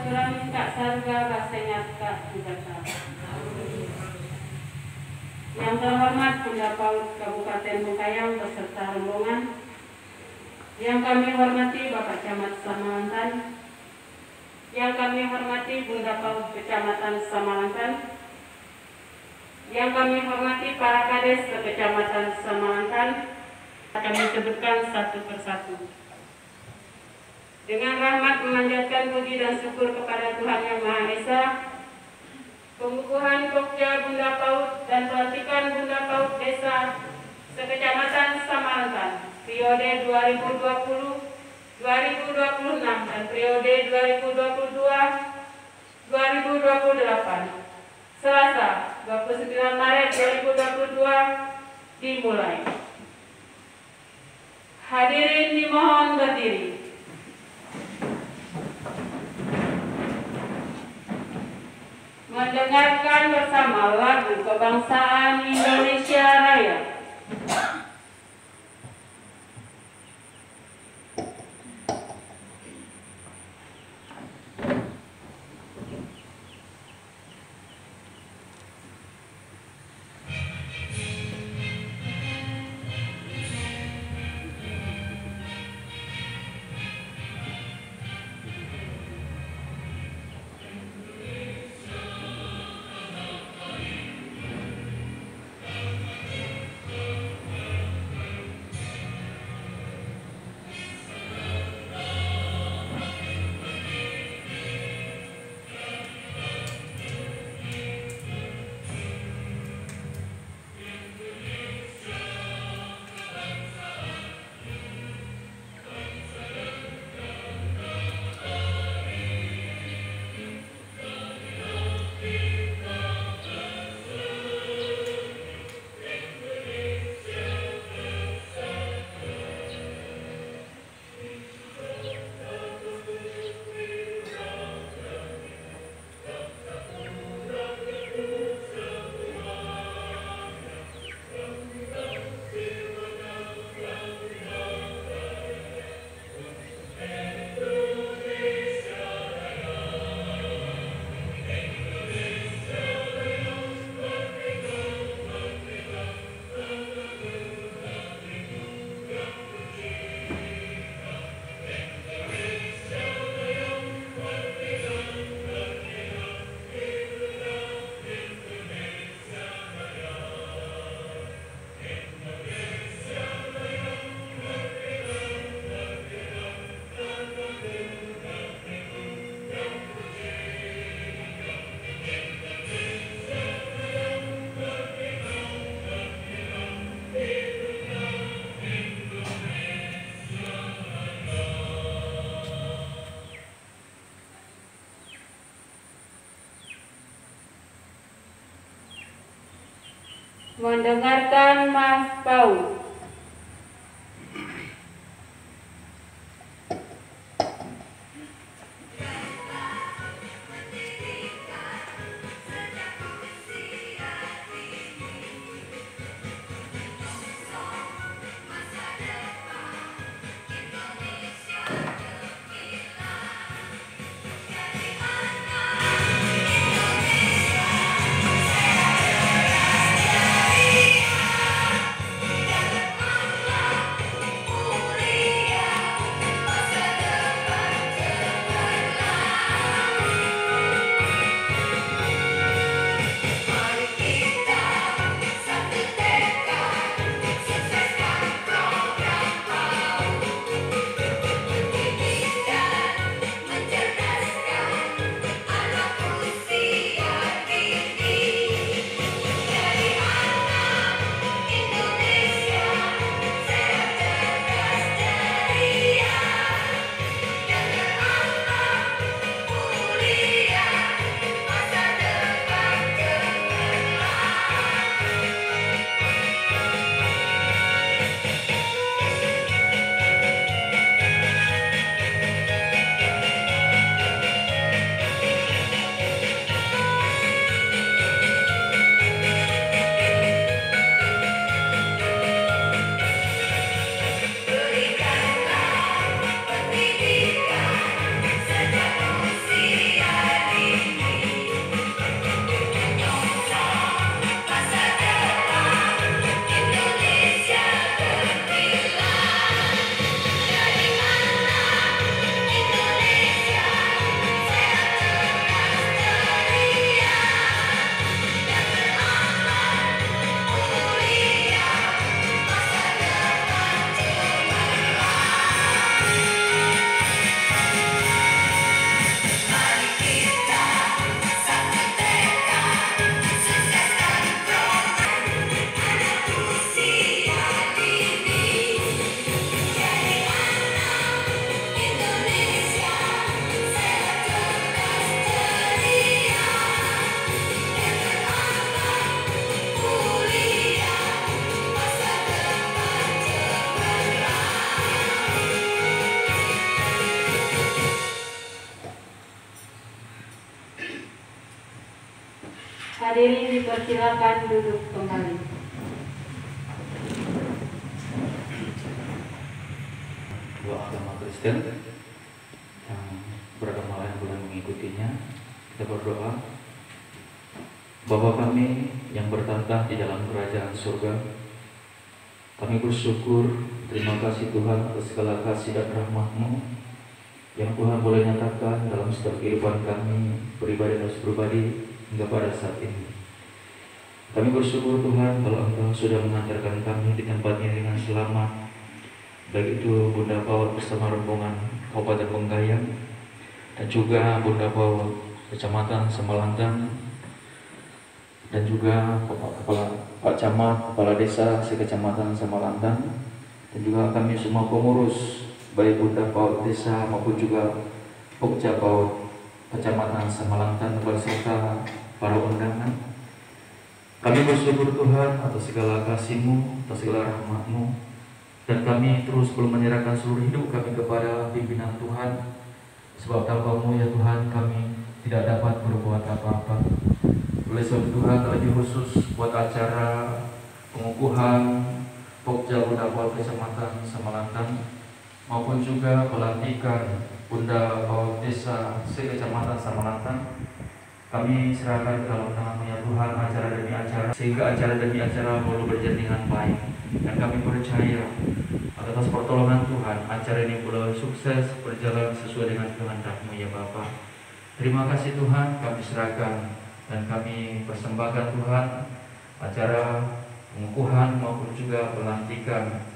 Baturan Kak Sarga Basenyat Kak Jugata. Yang terhormat Bunda PAUD Kabupaten Bengkayang beserta rombongan. Yang kami hormati Bapak Camat Samalantan. Yang kami hormati Bunda PAUD Kecamatan Samalantan. Yang kami hormati para kades Kecamatan Samalantan. Kami sebutkan satu persatu. Dengan rahmat memanjatkan puji dan syukur kepada Tuhan Yang Maha Esa, pengukuhan Pokja Bunda PAUD dan pelantikan Bunda PAUD Desa Sekecamatan Samalantan periode 2020-2026 dan periode 2022-2028 Selasa 29 Maret 2022 dimulai. Hadirin dimohon berdiri. Mendengarkan bersama lagu kebangsaan Indonesia Raya. Mendengarkan Mas PAUD. Indonesia Hadirin dipersilakan duduk kembali. Dua agama Kristen yang beragama lain boleh mengikutinya. Kita berdoa. Bapa kami yang bertahta di dalam kerajaan surga, kami bersyukur, terima kasih Tuhan atas segala kasih dan rahmat-Mu yang Tuhan boleh nyatakan dalam setiap kehidupan kami pribadi dan pribadi hingga pada saat ini. Kami bersyukur Tuhan kalau Engkau sudah mengantarkan kami di tempat ini dengan selamat, baik itu Bunda Paut bersama rombongan Kabupaten Bengkayang dan juga Bunda Paut Kecamatan Samalantang dan juga Pak Camat, Kepala Desa Sekecamatan Samalantang, dan juga kami semua pengurus baik Bunda Paut Desa maupun juga Pokja Paut Kecamatan Samalantang beserta para undangan. Kami bersyukur Tuhan atas segala kasih-Mu, atas segala rahmat-Mu, dan kami terus belum menyerahkan seluruh hidup kami kepada pimpinan Tuhan. Sebab tanpa-Mu ya Tuhan kami tidak dapat berbuat apa-apa. Oleh sebab Tuhan lebih khusus buat acara pengukuhan Pokja Bunda Paut Kecamatan Samalantang maupun juga pelantikan Bunda Paut Desa Sekecamatan Samalantang, kami serahkan ke dalam tangan-Mu ya Tuhan, acara demi acara, sehingga acara demi acara boleh berjalan dengan baik. Dan kami percaya atas pertolongan Tuhan, acara ini boleh sukses berjalan sesuai dengan kehendak-Mu ya Bapa. Terima kasih Tuhan, kami serahkan dan kami persembahkan Tuhan acara pengukuhan maupun juga pelantikan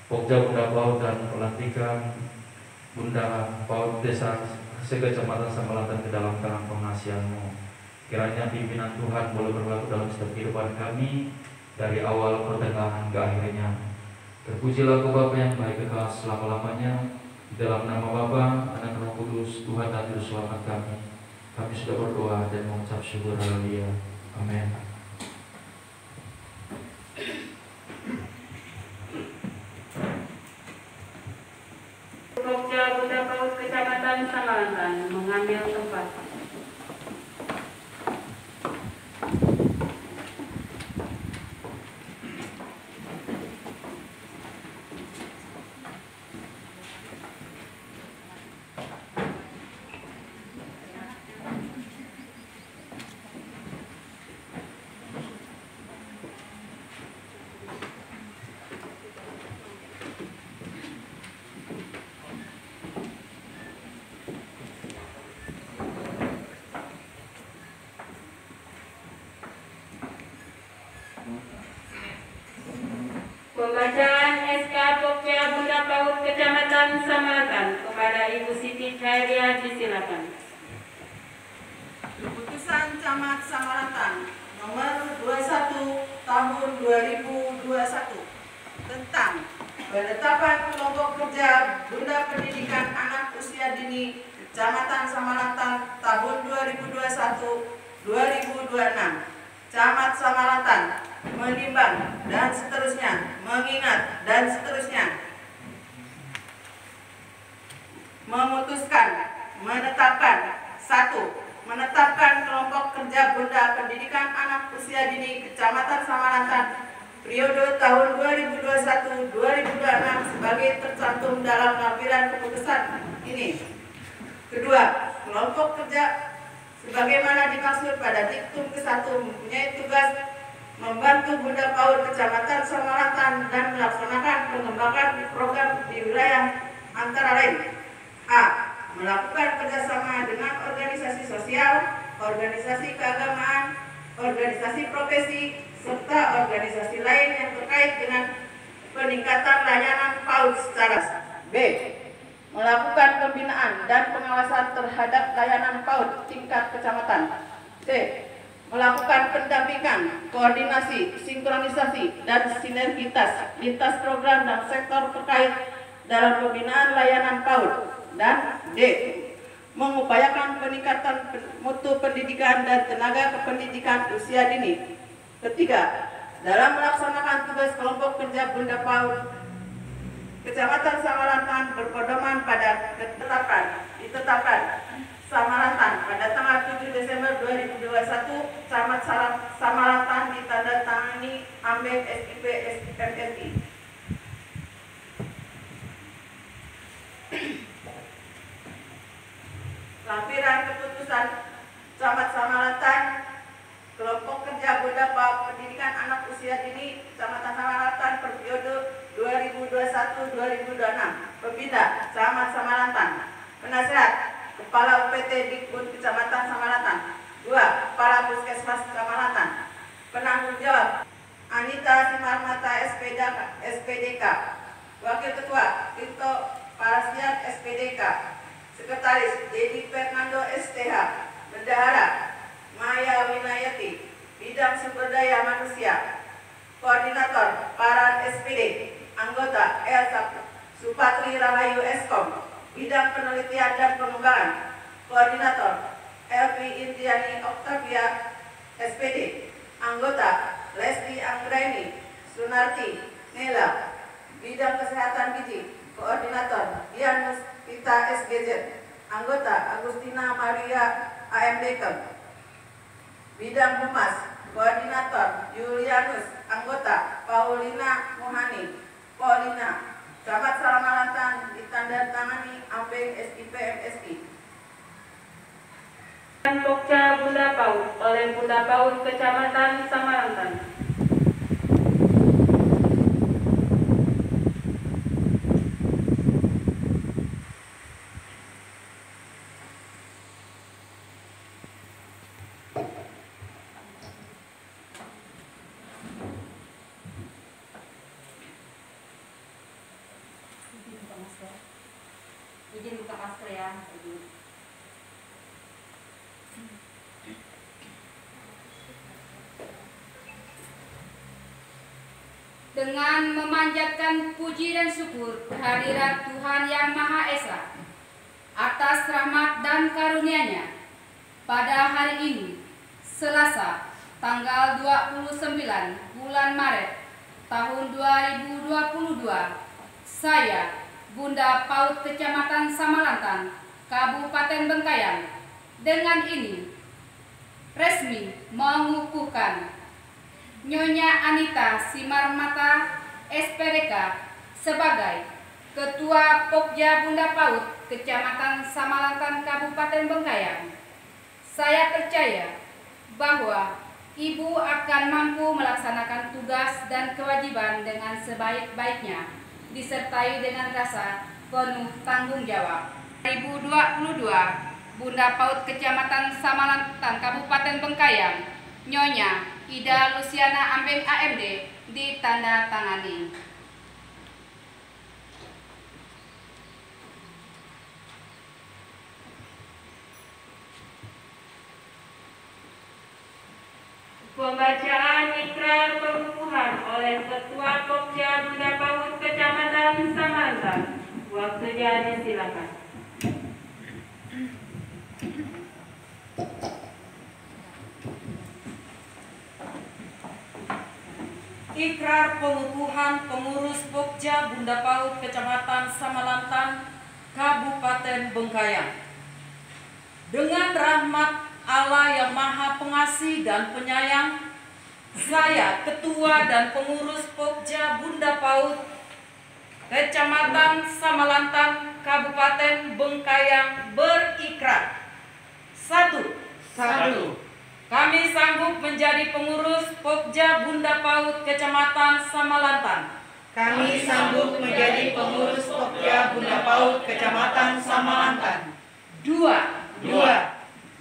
Pokja Bunda Paut dan pelantikan Bunda Paut Desa Sekecamatan Samalantang ke dalam tangan pengasihan-Mu. Kiranya pimpinan Tuhan boleh berlaku dalam setiap kehidupan kami dari awal pertengahan ke akhirnya. Terpujilah Kau Bapa yang baik kekal selama-lamanya. Dalam nama Bapa, Anak, Roh Kudus, Tuhan dan Juru Selamat kami. Kami sudah berdoa dan mengucap syukur. Haleluya. Amin. Pokja Bunda Paut Kecamatan Samalantang mengambil tempat. Pembacaan SK Pokja Bunda Paut Kecamatan Samalantang kepada Ibu Siti Khairia disilakan. Keputusan Camat Samalantang nomor 21 tahun 2021 tentang penetapan kelompok kerja Bunda Pendidikan Anak Usia Dini Kecamatan Samalantang tahun 2021-2026. Camat Samalantang menimbang dan seterusnya, mengingat dan seterusnya, memutuskan menetapkan 1. Menetapkan kelompok kerja Bunda Pendidikan Anak Usia Dini Kecamatan Samalantang periode tahun 2021-2026 sebagai tercantum dalam lampiran keputusan ini. 2. Kelompok kerja sebagaimana dimaksud pada diktum ke-1 mempunyai tugas membantu Bunda Paut Kecamatan Samalantang dan melaksanakan pengembangan program di wilayah antara lain: A. Melakukan kerjasama dengan organisasi sosial, organisasi keagamaan, organisasi profesi, serta organisasi lain yang terkait dengan peningkatan layanan PAUD secara B. Melakukan pembinaan dan pengawasan terhadap layanan PAUD tingkat kecamatan. C. Melakukan pendampingan, koordinasi, sinkronisasi, dan sinergitas lintas program dan sektor terkait dalam pembinaan layanan PAUD. Dan D. Mengupayakan peningkatan mutu pendidikan dan tenaga kependidikan usia dini. 3. Dalam melaksanakan tugas kelompok kerja Bunda Paut Kecamatan Samalantang berpedoman pada ditetapkan Samalantang pada tanggal 7 Desember 2021 21 Camat Samalatan ditandatangani Ambeng SIP MSI. Lampiran keputusan Camat Samalatan Kelompok Kerja Bunda PAUD Pendidikan Anak Usia Dini Kecamatan Samalatan periode 2021-2026. Pembina Camat Samalatan. Penasehat Kepala UPT Dikbud Kecamatan Samalatan. 2. Kepala Puskesmas Samalatan. Penanggung jawab Anita Simarmata SPDK. Wakil Ketua Tito Parasiat SPDK. Sekretaris Dedi Fernando STH. Bendahara Maya Winayati. Bidang Sumber Daya Manusia. Koordinator Paran SPD. Anggota Elsa Supatri Rahayu Eskom. Bidang Penelitian dan Pengembangan. Koordinator Elvi Indiani Oktavia SPD. Anggota Lesti Anggraini Sunarti Nela. Bidang Kesehatan Gizi. Koordinator Dianus Pita SGZ. Anggota Agustina Maria AMDK. Bidang Humas. Koordinator Julianus. Anggota Paulina Mohani Paulina. Camat Samalatan ditandatangani Ambeng SIP MSI. Pokja Bunda PAUD oleh Bunda PAUD Kecamatan Samalatan. Izin buka masker ya. Dengan memanjatkan puji dan syukur kehadirat Tuhan Yang Maha Esa atas rahmat dan karunia-Nya, pada hari ini, Selasa, tanggal 29 bulan Maret tahun 2022, saya, Bunda PAUD Kecamatan Samalatan, Kabupaten Bengkayang, dengan ini resmi mengukuhkan Nyonya Anita Simarmata SPDK sebagai Ketua Pokja Bunda PAUD Kecamatan Samalatan, Kabupaten Bengkayang. Saya percaya bahwa Ibu akan mampu melaksanakan tugas dan kewajiban dengan sebaik-baiknya, disertai dengan rasa penuh tanggung jawab. 2022, Bunda PAUD Kecamatan Samalatan, Kabupaten Bengkayang, Nyonya Ida Luciana Ambeng AMD ditandatangani. Pembacaan ikrar pengukuhan oleh Ketua Pokja Bunda PAUD Kecamatan Samalatan. Waktunya disilakan. Ikrar pengukuhan pengurus Pokja Bunda PAUD Kecamatan Samalatan, Kabupaten Bengkayang. Dengan rahmat Allah yang Maha Pengasih dan Penyayang, saya, Ketua dan Pengurus Pokja Bunda PAUD Kecamatan Samalatan, Kabupaten Bengkayang berikrar. 1. Kami sanggup menjadi pengurus Pokja Bunda PAUD Kecamatan Samalatan. Kami sanggup menjadi pengurus Pokja Bunda PAUD Kecamatan Samalatan. 2.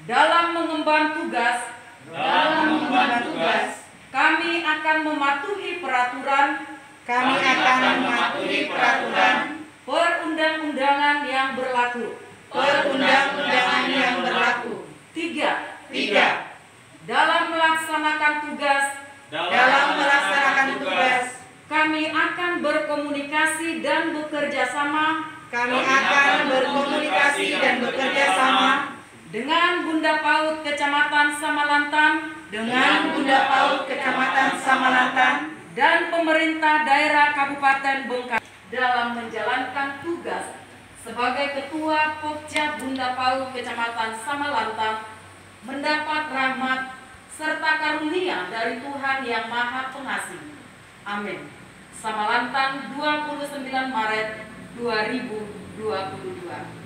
Dalam mengemban tugas, kami akan mematuhi peraturan perundang-undangan yang berlaku. 3. Dalam melaksanakan tugas, kami akan berkomunikasi dan bekerja sama dengan Bunda PAUD Kecamatan Samalatan dan pemerintah daerah Kabupaten Bengkayang dalam menjalankan tugas sebagai Ketua Pokja Bunda PAUD Kecamatan Samalatan mendapat rahmat serta karunia dari Tuhan yang Maha Pengasih. Amin. Samalantan, 29 Maret 2022.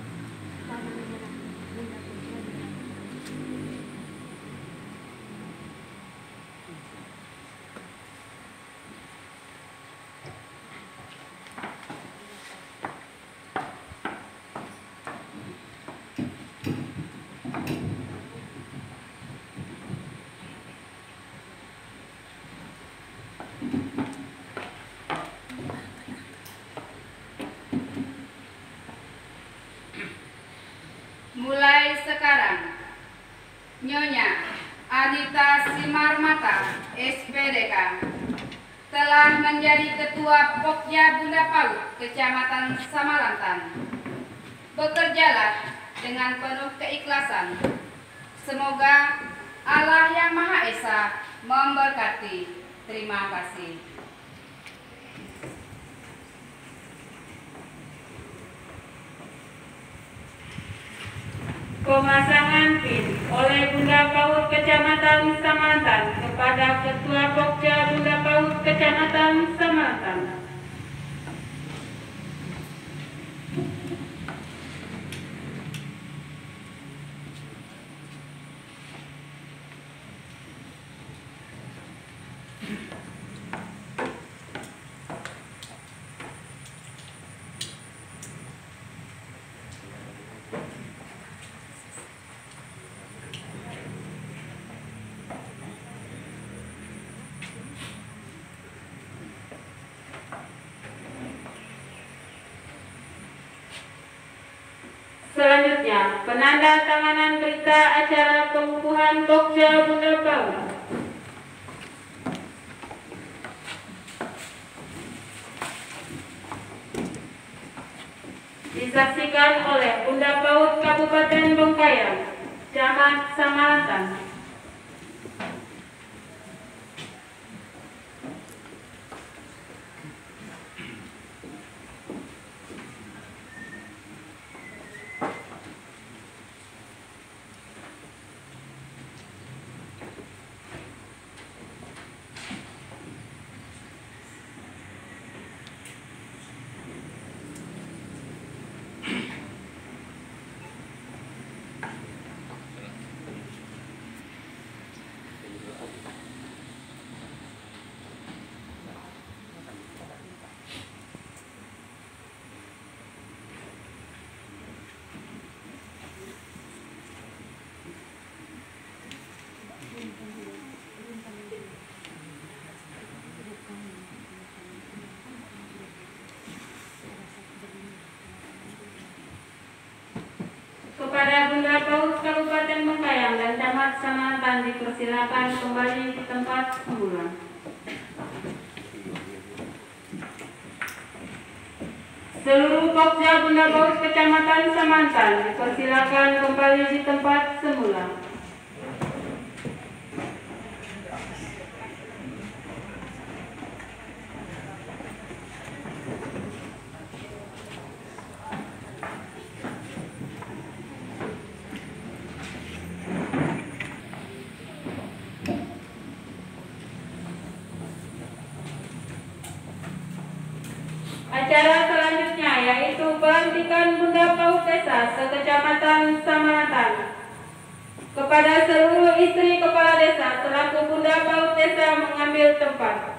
Mulai sekarang, Nyonya Anita Simarmata, SPDK, telah menjadi Ketua Pokja Bunda Paut Kecamatan Samalantan. Bekerjalah dengan penuh keikhlasan. Semoga Allah Yang Maha Esa memberkati. Terima kasih. Pemasangan PIN oleh Bunda Paut Kecamatan Samalantan kepada Ketua Pokja Bunda Paut Kecamatan Samalantan. Selanjutnya, penanda tanganan berita acara pengukuhan Pokja Bunda Paut. Disaksikan oleh Bunda Paut Kabupaten Bengkayang, Camat Samalantan. Kepada Bunda Paut Kabupaten Bengkayang dan Camat Samalantan dipersilakan kembali di tempat semula. Seluruh Pokja Bunda Paut Kecamatan Samalantan dipersilakan kembali di tempat semula. Acara selanjutnya yaitu pelantikan Bunda Paut Desa se-Kecamatan Samalantan. Kepada seluruh istri kepala desa selaku Bunda Paut Desa mengambil tempat.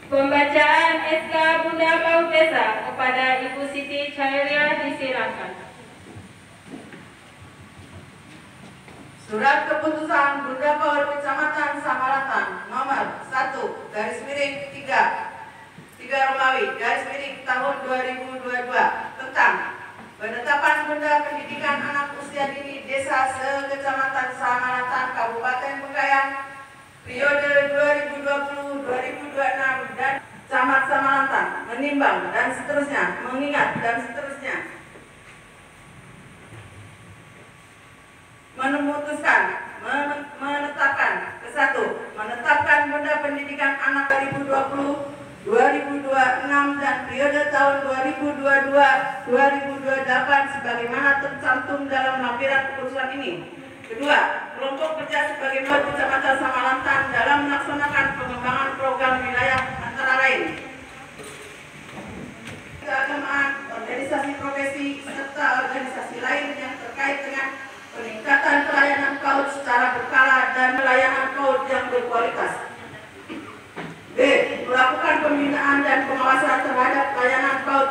Pembacaan SK Bunda Paut Desa kepada Ibu Siti Cahaya disilakan. Surat Keputusan Bunda Paut Kecamatan Samalantan nomor 1/3 tahun 2022 tentang penetapan Bunda Pendidikan Anak Usia Dini Desa se-Kecamatan Samalantan Kabupaten Bengkayang menimbang, dan seterusnya, mengingat, dan seterusnya. Memutuskan, menetapkan, ke-1, menetapkan Bunda Pendidikan Anak 2020, 2026 dan periode tahun 2022-2028 sebagaimana tercantum dalam lampiran keputusan ini. Kedua, kelompok kerja sebagaimana Kecamatan Samalantan dalam melaksanakan pengembangan program wilayah antara lain keagamaan, organisasi profesi, serta organisasi lain yang terkait dengan peningkatan pelayanan PAUD secara berkala dan pelayanan PAUD yang berkualitas. B. Melakukan pembinaan dan pengawasan terhadap layanan PAUD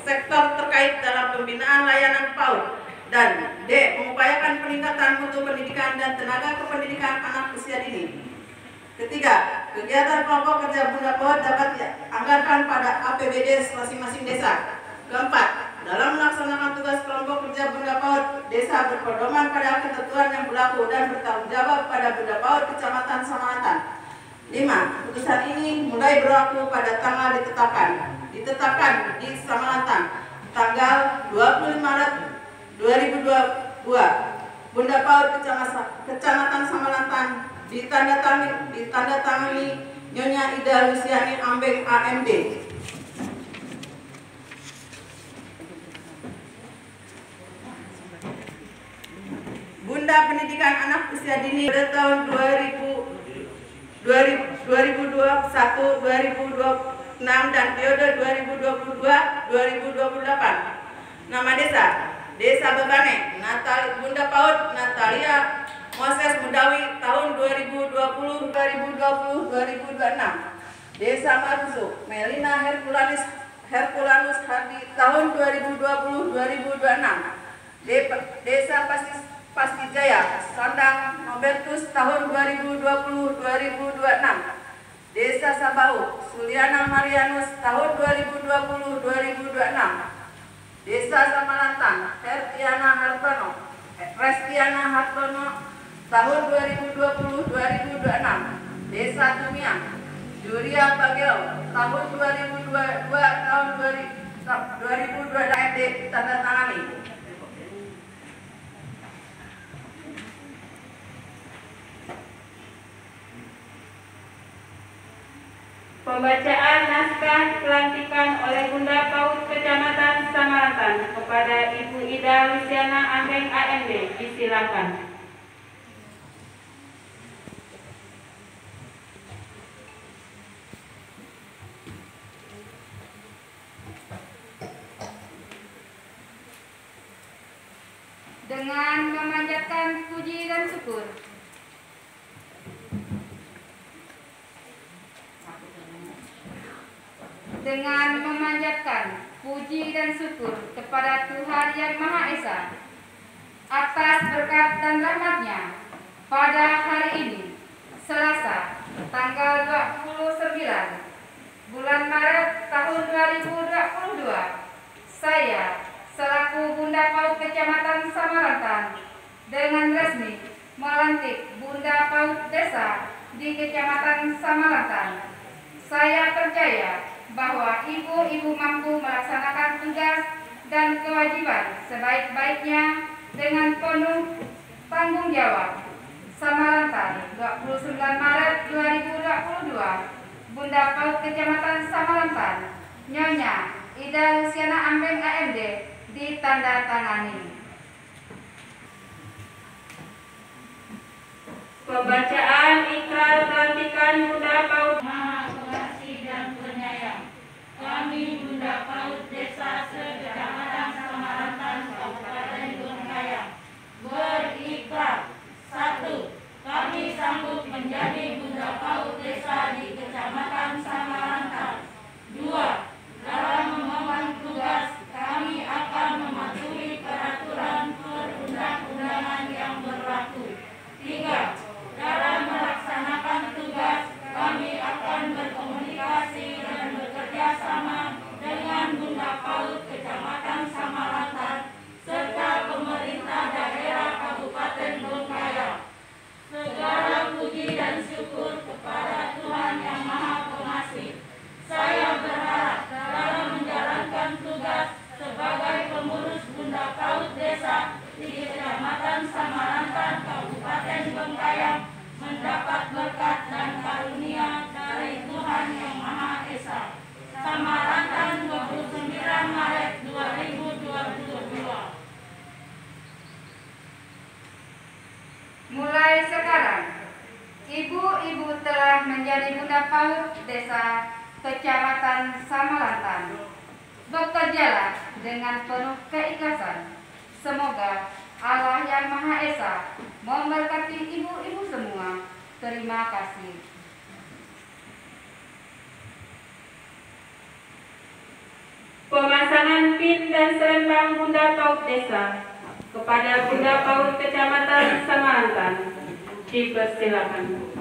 sektor terkait dalam pembinaan layanan PAUD. Dan D. Mengupayakan peningkatan mutu pendidikan dan tenaga kependidikan anak usia dini. Ketiga, kegiatan kelompok kerja Bunda PAUD dapat dianggarkan pada APBD masing-masing desa. Keempat, dalam melaksanakan tugas kelompok kerja Bunda PAUD, desa berpedoman pada ketentuan yang berlaku dan bertanggung jawab pada Bunda PAUD Kecamatan Samalantan. 5. Putusan ini mulai berlaku pada tanggal ditetapkan di Samalantan tanggal 25 Maret 2022. Bunda PAUD Kecamatan Samalantan ditandatangani Nyonya Ida Luciani Ambeng AMD. Bunda Pendidikan Anak Usia Dini pada tahun 2021, 2026 dan periode 2022-2028. Nama desa: Desa Bebane. Bunda PAUD Natalia Moses Mudawi tahun 2020-2026. Desa Marusu Melina Herculanus Hadi tahun 2020-2026. Desa Pastijaya Sandang Nobertus tahun 2020-2026. Desa Sabau Suliana Marianus tahun 2020-2026. Desa Samalantan Restiana Hartono tahun 2020-2026. Desa Tumiang Juria Bagel tahun 2022 tahun 2022 AMD ditandatangani. Pembacaan naskah pelantikan oleh Bunda PAUD Kecamatan Samalantan kepada Ibu Ida Luciana Ambeng AMD. Disilakan. Dengan memanjatkan puji dan syukur, kepada Tuhan Yang Maha Esa atas berkat dan rahmat-Nya pada hari ini, Selasa, tanggal 29 bulan Maret tahun 2022, saya selaku Bunda PAUD Kecamatan Samalantan dengan resmi melantik Bunda PAUD Desa di Kecamatan Samalantan. Saya percaya bahwa ibu-ibu mampu melaksanakan tugas dan kewajiban sebaik-baiknya dengan penuh tanggung jawab. Samalantan, 29 Maret 2022, Bunda PAUD Kecamatan Samalantan, Nyonya Ida Luciana Ambeng AMD ditandatangani. Pembacaan ikrar pelantikan Bunda PAUD. Maha Pengasih dan Penyayang, kami Bunda PAUD Desa Kecamatan Samalantan, Kabupaten Bengkayang, berikrar. 1. Kami sanggup menjadi Bunda PAUD Desa di Kecamatan Samalantan. 2. Dalam mengemban tugas, kami akan mematuhi peraturan perundang-undangan yang berlaku. 3. Dalam melaksanakan tugas, mendapat berkat dan karunia dari Tuhan Yang Maha Esa. Samarantan 29 Maret 2022. Mulai sekarang, ibu-ibu telah menjadi Bunda PAUD Desa Kecamatan Samalantan. Bekerjalah dengan penuh keikhlasan. Semoga Allah Yang Maha Esa memberkati ibu-ibu semua. Terima kasih. Pemasangan pin dan selendang Bunda PAUD Desa kepada Bunda PAUD Kecamatan Samalantan dipersilakan.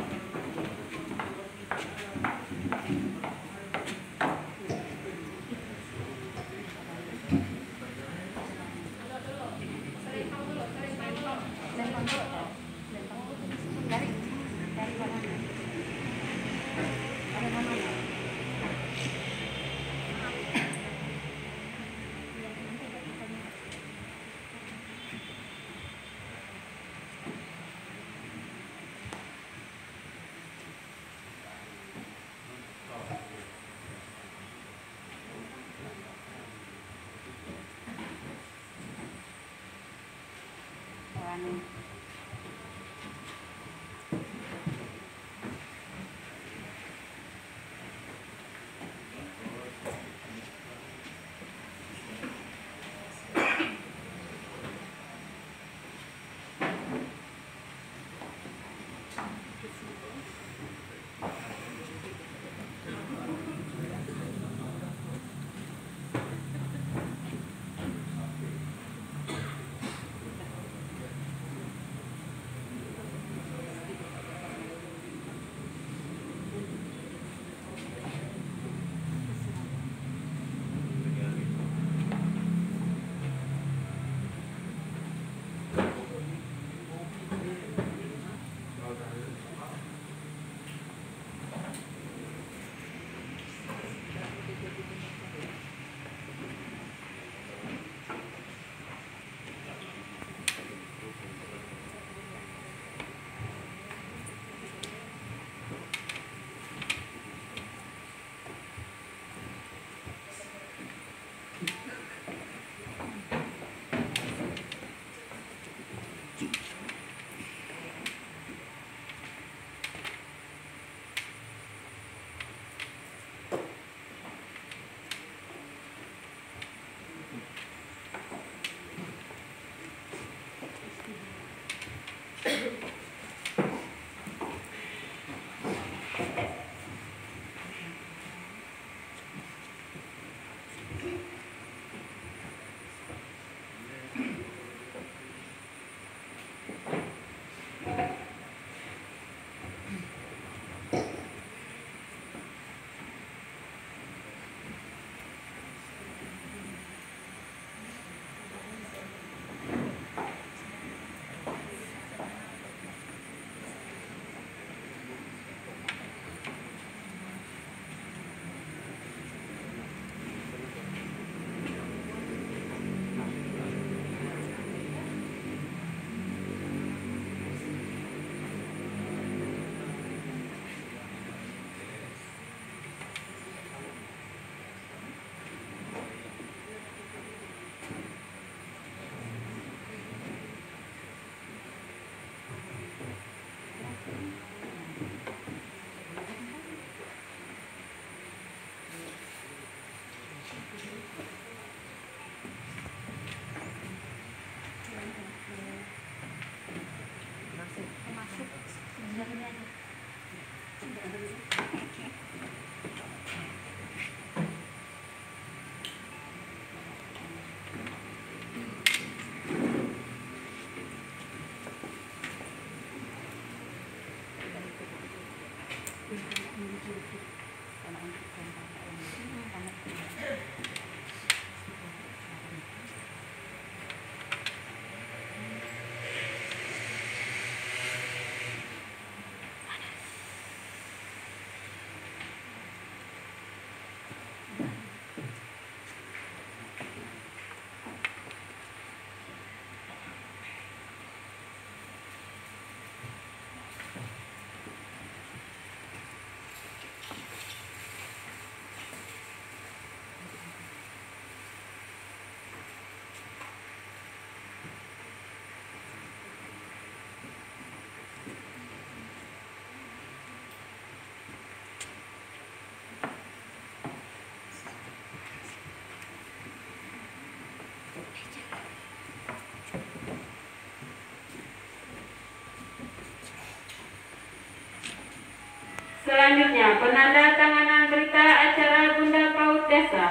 Selanjutnya, penandatanganan berita acara Bunda PAUD Desa.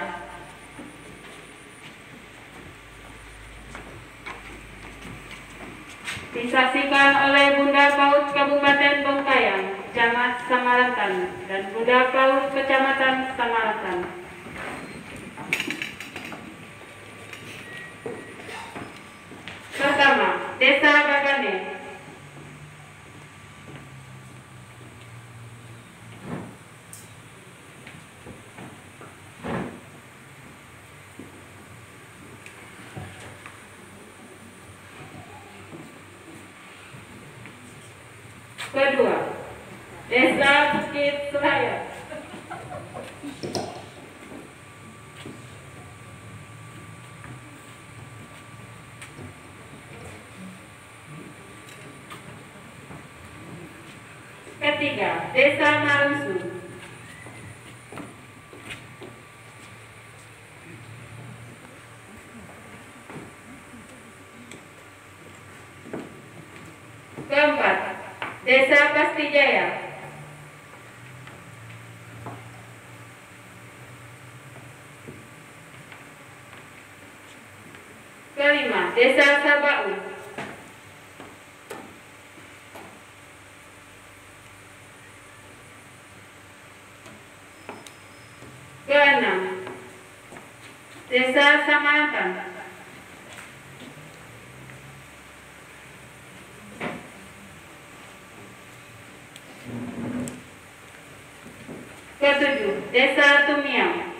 Disaksikan oleh Bunda PAUD Kabupaten Bongkayang, Camat Samalatan, dan Bunda PAUD Kecamatan Samalatan. Pertama, Desa Bagane. Kedua, Desa Bukit Seraya. Ketiga, Desa Marusu. Keempat, Desa Pastijaya. Kelima, Desa Sabau. Keenam, Desa Samalatan. Ketujuh, Desa Tumiang.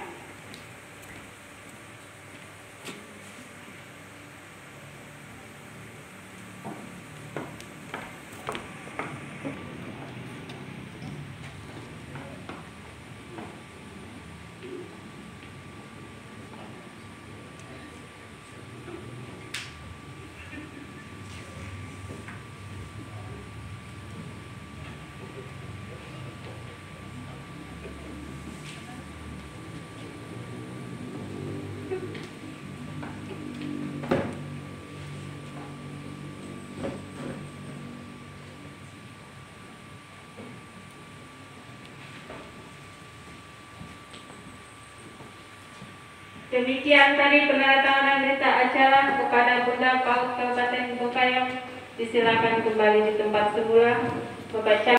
Demikian tadi penandatanganan berita acara kepada Bunda PAUD Kabupaten Bongkayang. Disilakan kembali di tempat semula. Bapak Camat.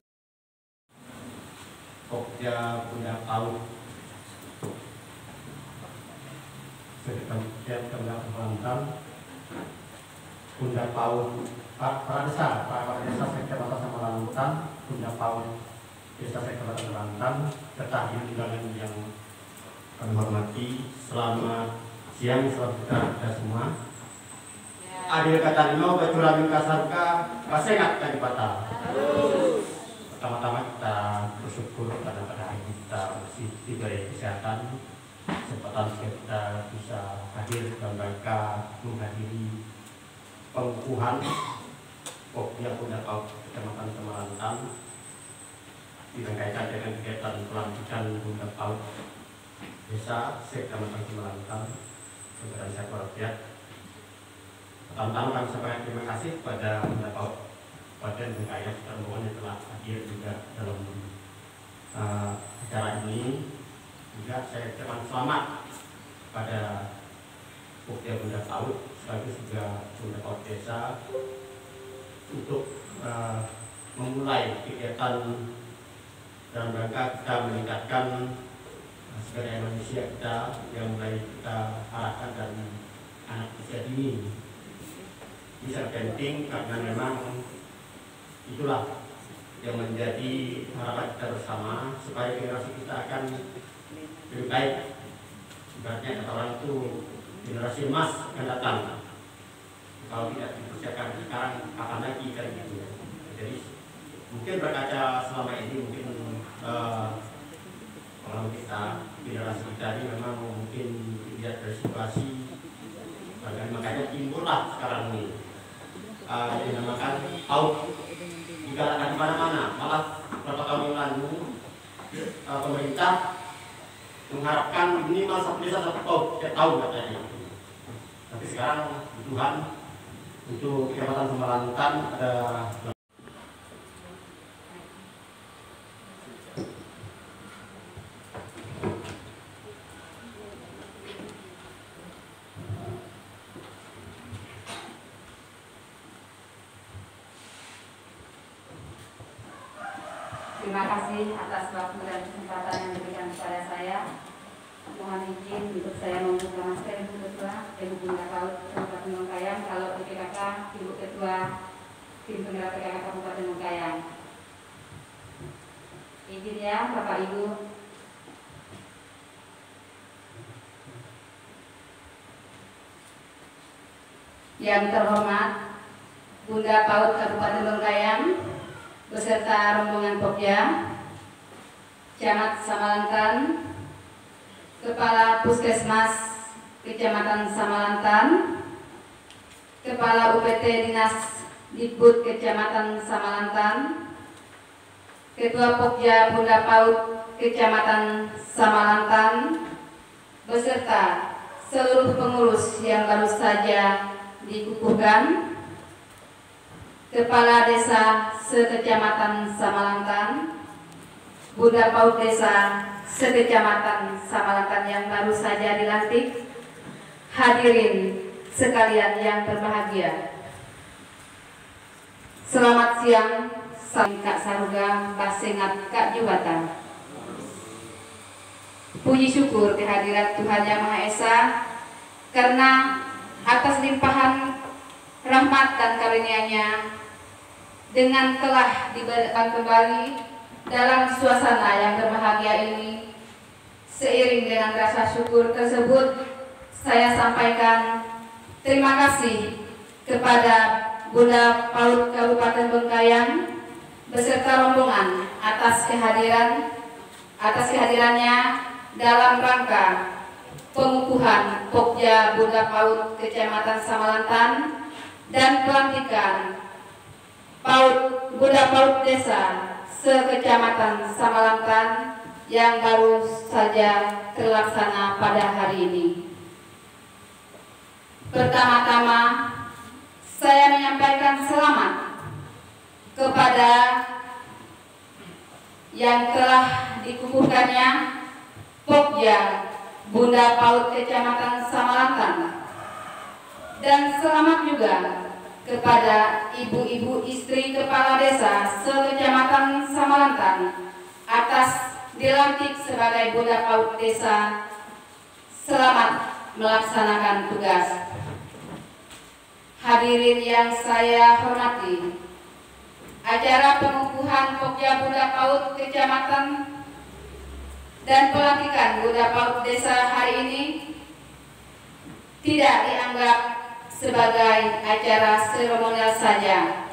Pokja Bunda PAUD Sekretariat Kementerian Bunda PAUD Para Desa Kecamatan Samalatan, Bunda PAUD Desa Kecamatan Samalatan, serta undangan yang kami hormati. Selamat siang, selamat kita semua. Adil kata lino, bacurami kasarka, kasengat kali batal. Pertama-tama kita bersyukur pada hari kita masih diberi kesehatan, kesempatan kita bisa hadir dan mereka menghadiri pengukuhan Pokja Bunda PAUD Kecamatan Samalatan dirangkaikan dengan kegiatan pelantikan Bunda PAUD Desa Kecamatan Samalatan. Kemudian saya berharap pertama-tama kami sampaikan terima kasih kepada Bunda PAUD Kabupaten Bongkayang yang telah hadir juga dalam acara ini. Juga saya ucapkan selamat pada Pokja Bunda PAUD sekaligus juga Bunda PAUD Desa untuk memulai kegiatan dalam rangka kita meningkatkan sumber daya manusia kita yang mulai kita arahkan dari anak usia dini. Ini sangat penting karena memang itulah yang menjadi harapan kita bersama supaya generasi kita akan lebih baik. Ibaratnya kata orang itu generasi emas akan datang. Kalau tidak dipersiapkan sekarang, kapan lagi kan gitu. Jadi mungkin berkaca selama ini mungkin kalau kita generasi kita ini memang mungkin dilihat dari situasi, makanya timbullah sekarang ini dinamakan PAUD digalakan di mana-mana. Malah beberapa tahun yang lalu pemerintah mengharapkan minimal satu desa satu PAUD setiap tahun katanya. Tapi sekarang Tuhan untuk Kecamatan Samalatan ada Terima kasih atas waktu dan kesempatan yang diberikan kepada saya. Mohon izin untuk saya membuka masker Ibu Ketua, Ibu Bunda PAUD Kabupaten Bengkayang, kalau PKK Ibu Ketua Tim Penggerak PKK Kabupaten Bengkayang. Izin ya Bapak Ibu. Yang terhormat Bunda PAUD Kabupaten Bengkayang beserta rombongan Pokja, Camat Samalantan, Kepala Puskesmas Kecamatan Samalantan, Kepala UPT Dinas Dikbud Kecamatan Samalantan, Ketua Pokja Bunda PAUD Kecamatan Samalantan, beserta seluruh pengurus yang baru saja dikukuhkan, Kepala Desa Sekecamatan Samalantan, Bunda PAUD Desa Sekecamatan Samalantan yang baru saja dilantik, hadirin sekalian yang berbahagia. Selamat siang, salam Kak Saruga, Basengat Kak Jubatan. Puji syukur kehadirat Tuhan Yang Maha Esa karena atas limpahan rahmat dan karunia-Nya dengan telah diberikan kembali dalam suasana yang berbahagia ini. Seiring dengan rasa syukur tersebut, saya sampaikan terima kasih kepada Bunda PAUD Kabupaten Bengkayang beserta rombongan atas kehadirannya dalam rangka pengukuhan Pokja Bunda PAUD Kecamatan Samalantan dan pelantikan Bunda PAUD Desa Sekecamatan Samalantan yang baru saja terlaksana pada hari ini. Pertama-tama, saya menyampaikan selamat kepada yang telah dikukuhkannya Pokja Bunda PAUD Kecamatan Samalantan, dan selamat juga kepada ibu-ibu istri kepala desa sekecamatan Samalantan atas dilantik sebagai Bunda PAUD Desa. Selamat melaksanakan tugas. Hadirin yang saya hormati, acara pengukuhan Pokja Bunda PAUD Kecamatan dan pelantikan Bunda PAUD Desa hari ini tidak dianggap sebagai acara seremonial saja,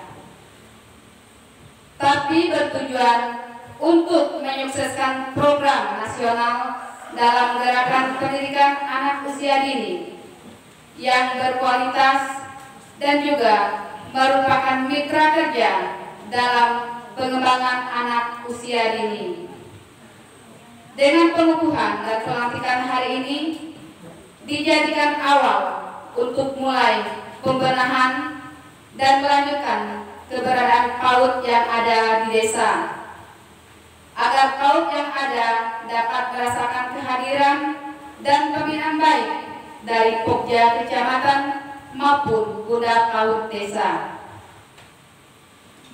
tapi bertujuan untuk menyukseskan program nasional dalam gerakan pendidikan anak usia dini yang berkualitas dan juga merupakan mitra kerja dalam pengembangan anak usia dini. Dengan pengukuhan dan pelantikan hari ini dijadikan awal untuk mulai pembenahan dan melanjutkan keberadaan PAUD yang ada di desa, agar PAUD yang ada dapat merasakan kehadiran dan pembinaan baik dari Pokja Kecamatan maupun Bunda PAUD Desa.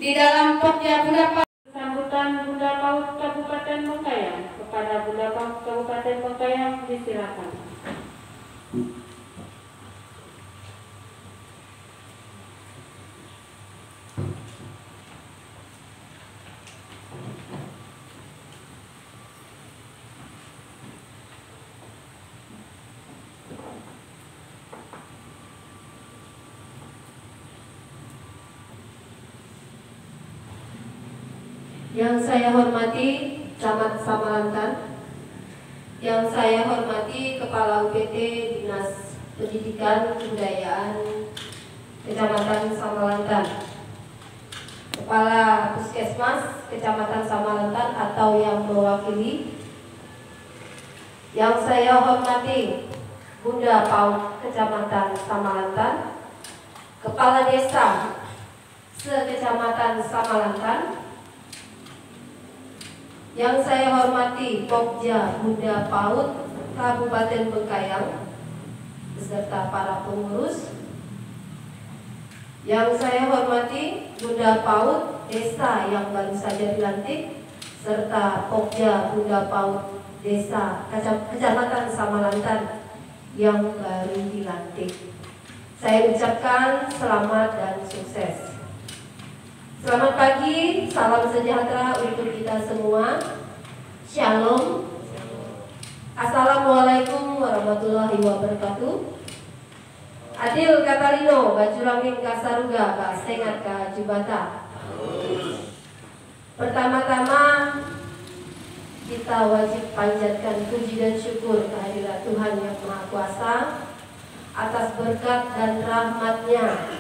Di dalam Pokja Bunda PAUD, Sambutan Bunda PAUD Kabupaten Bengkayang kepada Bunda PAUD Kabupaten Bengkayang disilakan. Yang saya hormati Camat Samalantan, yang saya hormati Kepala UPT Dinas Pendidikan Kebudayaan Kecamatan Samalantan, Kepala Puskesmas Kecamatan Samalantan atau yang mewakili, yang saya hormati Bunda PAUD Kecamatan Samalantan, Kepala Desa Sekecamatan Samalantan, yang saya hormati Pokja Bunda PAUD Kabupaten Bengkayang beserta para pengurus, yang saya hormati Bunda PAUD Desa yang baru saja dilantik, serta Pokja Bunda Paut Desa Kecamatan Samalantan yang baru dilantik. Saya ucapkan selamat dan sukses. Selamat pagi, salam sejahtera untuk kita semua. Shalom. Assalamualaikum warahmatullahi wabarakatuh. Adil Katalino, Bajulangin Kasaruga, Basengat Ka Jubata. Pertama-tama kita wajib panjatkan puji dan syukur kehadirat Tuhan Yang Maha Kuasa atas berkat dan rahmat-Nya,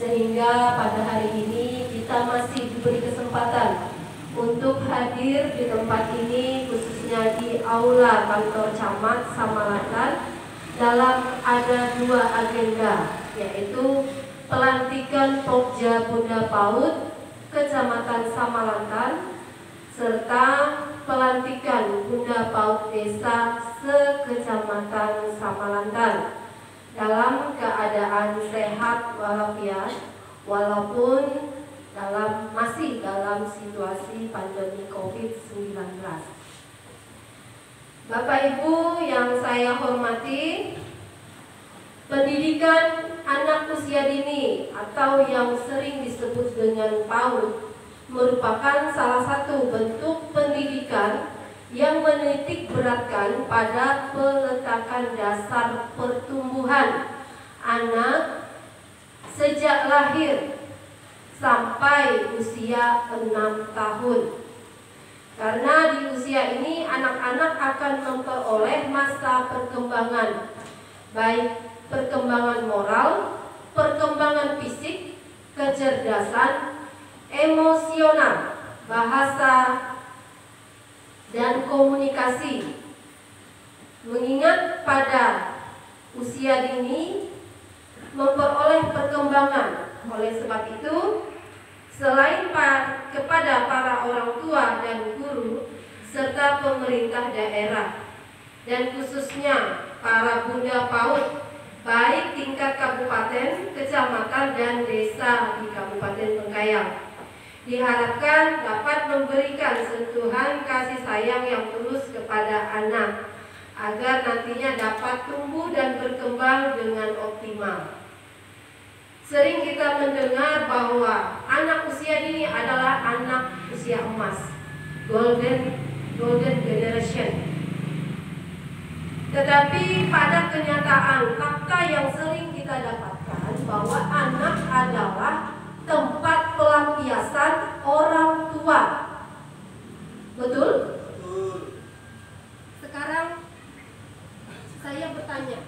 sehingga pada hari ini kita masih diberi kesempatan untuk hadir di tempat ini, khususnya di Aula Kantor Camat Samalantan, dalam ada dua agenda, yaitu pelantikan Pokja Bunda Paut Kecamatan Samalantan serta pelantikan Bunda Paut Desa se-Kecamatan Samalantan dalam keadaan sehat walafiat, walaupun masih dalam situasi pandemi COVID-19. Bapak Ibu yang saya hormati, pendidikan anak usia dini atau yang sering disebut dengan PAUD merupakan salah satu bentuk pendidikan yang menitik beratkan pada peletakan dasar pertumbuhan anak sejak lahir sampai usia 6 tahun. Karena di usia ini anak-anak akan memperoleh masa perkembangan, baik perkembangan moral, perkembangan fisik, kecerdasan, emosional, bahasa, dan komunikasi. Mengingat pada usia dini memperoleh perkembangan, oleh sebab itu selain kepada para orang tua dan guru serta pemerintah daerah dan khususnya para Bunda Paut baik tingkat kabupaten, kecamatan, dan desa di Kabupaten Bengkayang, diharapkan dapat memberikan sentuhan kasih sayang yang tulus kepada anak agar nantinya dapat tumbuh dan berkembang dengan optimal. Sering kita mendengar bahwa anak usia dini adalah anak usia emas, golden generation. Tetapi pada kenyataan fakta yang sering kita dapatkan bahwa anak adalah tempat pelampiasan orang tua. Betul? Betul. Sekarang saya bertanya,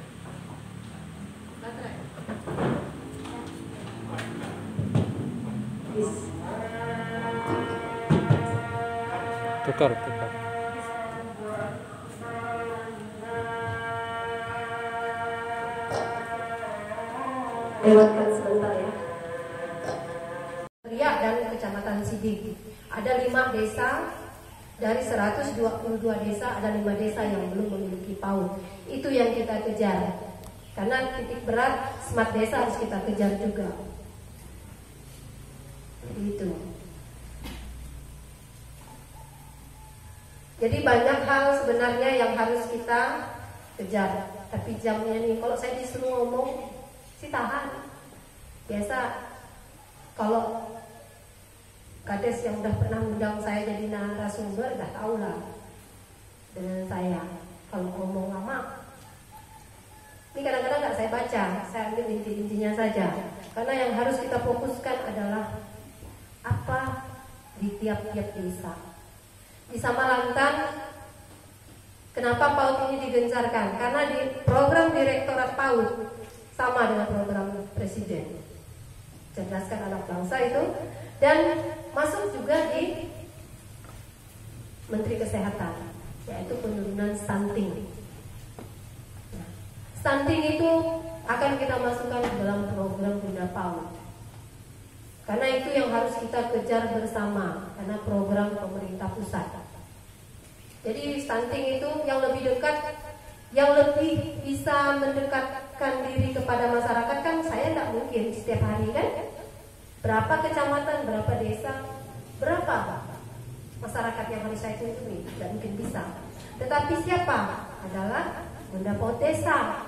baterai. Tukar. Lewatkan sebentar ya. Riak dan Kecamatan Sidik. Ada 5 desa dari 122 desa, ada 5 desa yang belum memiliki PAUD. Itu yang kita kejar. Karena titik berat smart desa harus kita kejar juga. Begitu. Jadi banyak hal sebenarnya yang harus kita kejar. Tapi jamnya nih, kalau saya disuruh ngomong, si tahan. Biasa kalau Kades yang udah pernah undang saya jadi narasumber udah tahu lah dengan saya. Kalau ngomong lama, ini kadang-kadang nggak saya baca, saya ambil inti-intinya saja. Karena yang harus kita fokuskan adalah apa di tiap-tiap desa. Di Samalantan, kenapa PAUD ini digencarkan? Karena di program Direktorat PAUD sama dengan program Presiden, cerdaskan anak bangsa itu, dan masuk juga di Menteri Kesehatan, yaitu penurunan stunting. Nah, stunting itu akan kita masukkan ke dalam program Bunda Paut. Karena itu yang harus kita kejar bersama, karena program pemerintah pusat. Jadi stunting itu yang lebih dekat, yang lebih bisa mendekatkan diri kepada masyarakat kan saya tidak mungkin setiap hari kan. Berapa kecamatan, berapa desa, berapa masyarakat yang harus saya kunjungi, tidak mungkin bisa. Tetapi siapa? Adalah Bunda Paut Desa.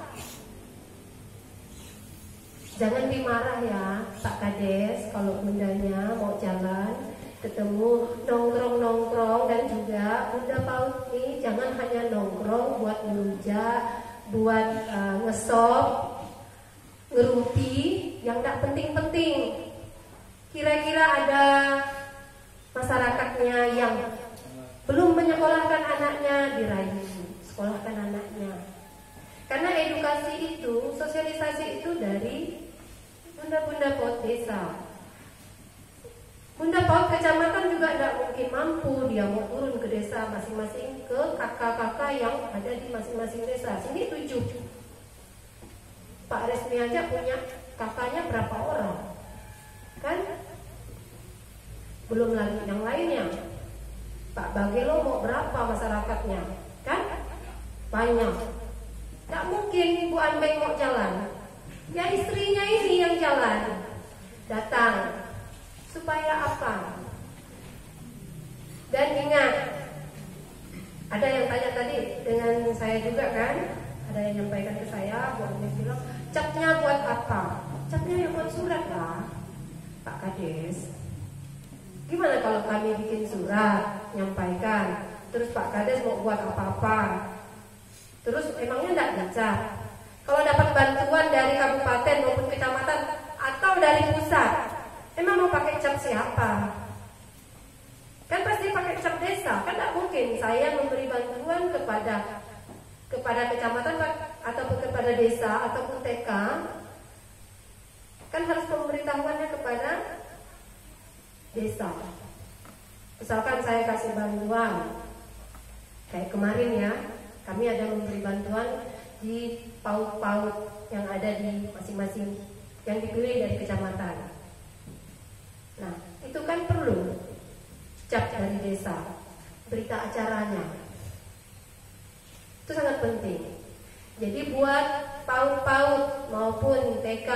Jangan dimarah ya Pak Kades kalau bundanya mau jalan ketemu nongkrong-nongkrong, dan juga Bunda Paut ini jangan hanya nongkrong buat ngerujak, buat ngesop, ngerumpi yang tidak penting-penting. Kira-kira ada masyarakatnya yang belum menyekolahkan anaknya, dirayu sekolahkan anaknya. Karena edukasi itu, sosialisasi itu dari Bunda-Bunda Paut Desa. Bunda Paut kecamatan juga tidak mungkin mampu, dia mau turun ke desa masing-masing, ke kakak-kakak yang ada di masing-masing desa. Sini 7. Pak Resmi aja punya kakaknya berapa orang, kan? Belum lagi yang lainnya. Pak Bagelo mau berapa masyarakatnya, kan? Banyak. Tak mungkin Bu Anbeng mau jalan, ya istrinya ini yang jalan, datang. Supaya apa? Dan ingat, ada yang tanya tadi dengan saya juga kan, ada yang nyampaikan ke saya, Bu Anbeng bilang, capnya buat apa? Capnya ya buat surat lah, Pak Kades. Gimana kalau kami bikin surat, nyampaikan, terus Pak Kades mau buat apa-apa, terus emangnya enggak dicap? Kalau dapat bantuan dari kabupaten maupun kecamatan atau dari pusat, emang mau pakai cap siapa? Kan pasti pakai cap desa. Kan tidak mungkin saya memberi bantuan kepada kecamatan ataupun kepada desa ataupun TK. Kan harus pemberitahuannya kepada desa. Misalkan saya kasih bantuan, kayak kemarin ya, kami ada memberi bantuan di paut-paut yang ada di masing-masing yang dipilih dari kecamatan. Nah, itu kan perlu cap dari desa, berita acaranya. Itu sangat penting. Jadi buat paut-paut maupun TK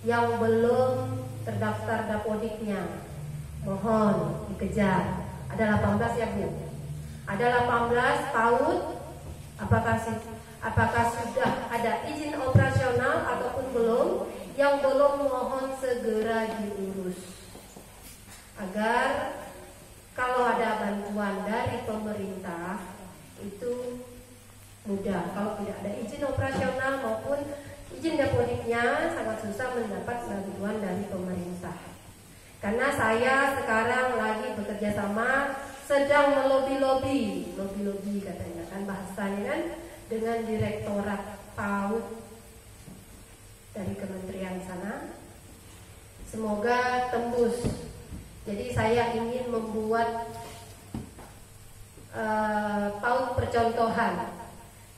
yang belum terdaftar Dapodiknya, mohon dikejar. Ada 18 ya Bu? Ada 18 PAUD. Apakah sudah ada izin operasional ataupun belum? Yang belum, mohon segera diurus, agar kalau ada bantuan dari pemerintah itu mudah. Kalau tidak ada izin operasional maupun izin Dapodiknya, sangat susah mendapat bantuan dari pemerintah. Karena saya sekarang lagi bekerja sama, sedang melobi-lobi katanya kan bahasanya kan, dengan Direktorat PAUD dari kementerian sana. Semoga tembus. Jadi saya ingin membuat PAUD percontohan.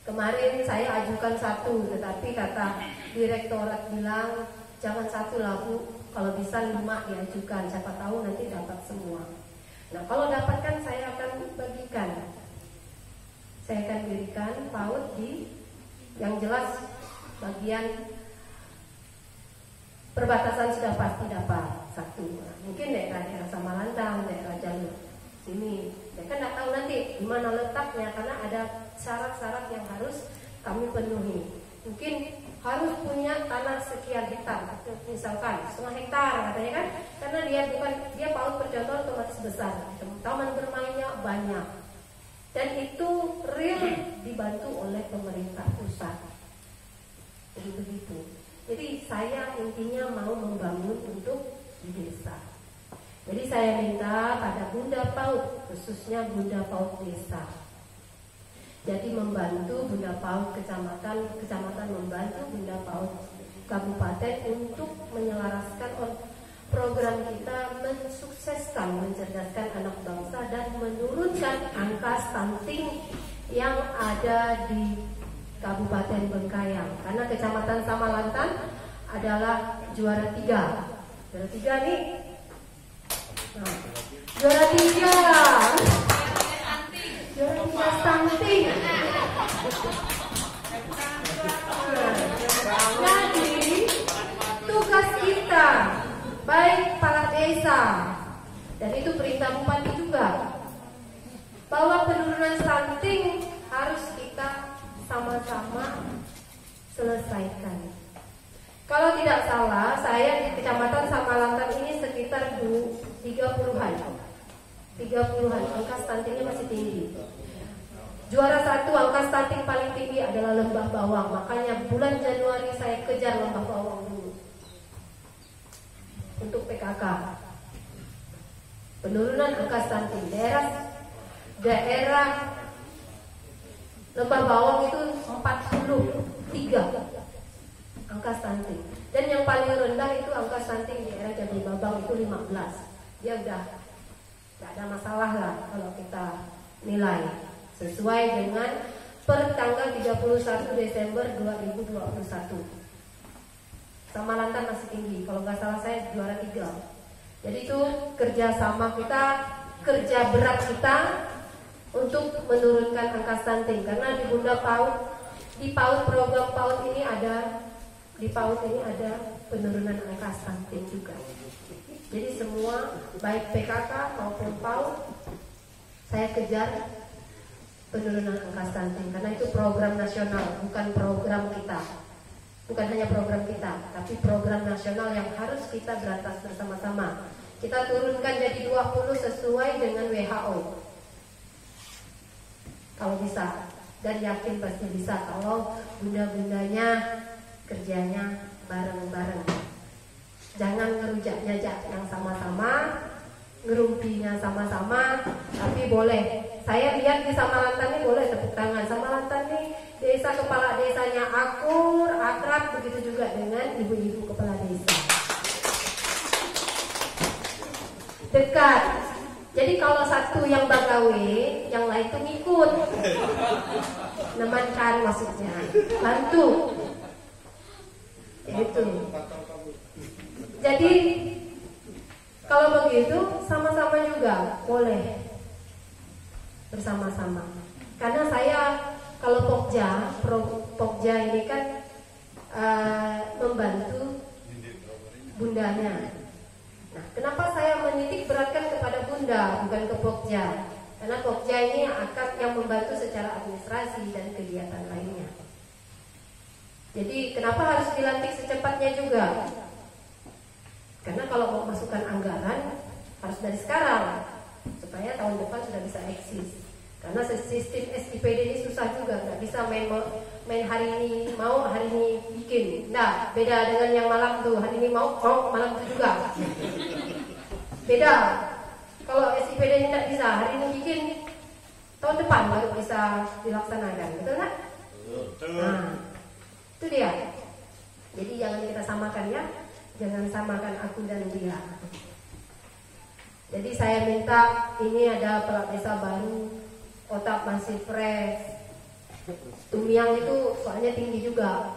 Kemarin saya ajukan 1, tetapi kata Direktorat bilang jangan 1 lah Bu, kalau bisa 5 diajukan, siapa tahu nanti dapat semua. Nah kalau dapatkan saya akan bagikan. Saya akan dirikan PAUD di yang jelas bagian perbatasan sudah pasti dapat 1. Nah, mungkin daerah Samalantang, daerah jalur sini. Ya kan nggak tahu nanti di mana letaknya, karena ada syarat-syarat yang harus kami penuhi. Mungkin harus punya tanah sekian hektar, misalkan 1,5 hektar katanya kan, karena dia PAUD percontohan otomatis besar, taman bermainnya banyak, dan itu real dibantu oleh pemerintah pusat. Jadi begitu. Jadi saya intinya mau membangun untuk di desa. Jadi saya minta pada Bunda PAUD, khususnya Bunda PAUD desa, jadi membantu Bunda PAUD kecamatan membantu Bunda PAUD kabupaten untuk menyelaraskan program kita, mensukseskan, mencerdaskan anak bangsa dan menurunkan angka stunting yang ada di Kabupaten Bengkayang. Karena Kecamatan Samalantang adalah juara 3. Juara 3 nih. Nah, juara 3. Juara 3 stunting. Jadi tugas kita, baik kepala desa, dan itu perintah bupati juga, penurunan stunting harus kita sama-sama selesaikan. Kalau tidak salah, saya di Kecamatan Samalantan ini sekitar 30-an. 30-an, angka stuntingnya masih tinggi. Juara satu angka stunting paling tinggi adalah Lembah Bawang. Makanya bulan Januari saya kejar Lembah Bawang dulu untuk PKK. Penurunan angka stunting daerah Lembah Bawang itu 43 angka stunting. Dan yang paling rendah itu angka stunting di daerah Jabal Babang itu 15. Dia udah gak ada masalah lah kalau kita nilai sesuai dengan per tanggal 31 Desember 2021. Samalantan masih tinggi, kalau nggak salah saya juara 3. Jadi itu kerjasama kita, kerja berat kita untuk menurunkan angka stunting. Karena di Bunda PAUD, di PAUD program PAUD ini ada, di PAUD ini ada penurunan angka stunting juga. Jadi semua baik PKK maupun PAUD saya kejar penurunan angka stunting karena itu program nasional, bukan program kita. Bukan hanya program kita, tapi program nasional yang harus kita berantas bersama-sama. Kita turunkan jadi 20 sesuai dengan WHO. Kalau bisa, dan yakin pasti bisa kalau bunda-bundanya kerjanya bareng-bareng. Jangan ngerujak-jajak yang sama-sama, ngerumpinya sama-sama, tapi boleh. Saya lihat di Samalantan ini boleh tepuk tangan. Samalantan ini desa kepala desanya akrab, begitu juga dengan ibu-ibu kepala desa. Dekat. Jadi kalau satu yang bagawe, yang lain tuh ngikut. Nemankan maksudnya, bantu. Itu. Jadi kalau begitu sama-sama juga boleh bersama-sama. Karena saya kalau Pokja ini kan membantu bundanya. Nah, kenapa saya menitik beratkan kepada bunda bukan ke Pokja? Karena Pokja ini akan yang membantu secara administrasi dan kegiatan lainnya. Jadi kenapa harus dilantik secepatnya juga? Karena kalau mau masukkan anggaran harus dari sekarang supaya tahun depan sudah bisa eksis. Karena sistem SIPD ini susah juga, nggak bisa main hari ini mau hari ini bikin. Nah, beda dengan yang malam tuh, hari ini mau malam itu juga. Beda. Kalau SIPD ini nggak bisa hari ini bikin, tahun depan baru bisa dilaksanakan, betul nggak? Nah, itu dia. Jadi jangan kita samakan ya. Jangan samakan aku dan dia. Jadi saya minta ini ada kepala desa baru, otak masih fresh. Tumiang itu soalnya tinggi juga,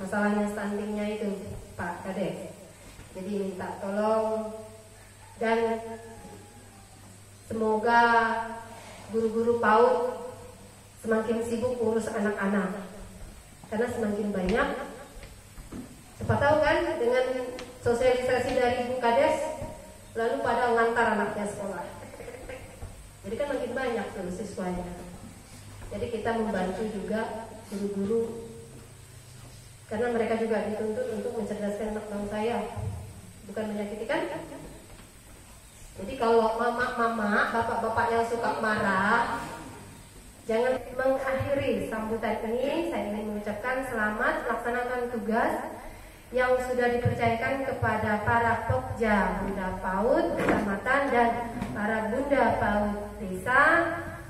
masalahnya stuntingnya itu Pak Kades. Jadi minta tolong dan semoga guru-guru PAUD semakin sibuk urus anak-anak. Karena semakin banyak, siapa tahu kan dengan sosialisasi dari Bu Kades, lalu pada ngantar anaknya sekolah. Jadi kan makin banyak tuh siswanya. Jadi kita membantu juga guru-guru, karena mereka juga dituntut untuk mencerdaskan anak bangsa saya, bukan menyakiti kan? Jadi kalau mama-mama, bapak-bapak yang suka marah, jangan mengakhiri sambutan ini. Saya ingin mengucapkan selamat melaksanakan tugas yang sudah dipercayakan kepada para Pokja Bunda PAUD Kecamatan dan para Bunda PAUD Desa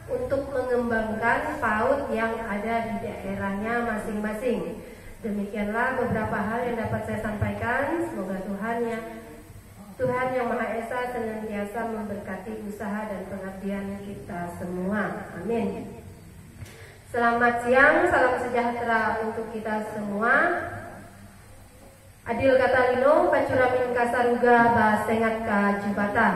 untuk mengembangkan PAUD yang ada di daerahnya masing-masing. Demikianlah beberapa hal yang dapat saya sampaikan. Semoga Tuhan yang Maha Esa senantiasa memberkati usaha dan pengabdian kita semua. Amin. Selamat siang, salam sejahtera untuk kita semua. Adil Katalino, Pacuramin Kasaruga, Basengat Ka Jubatan.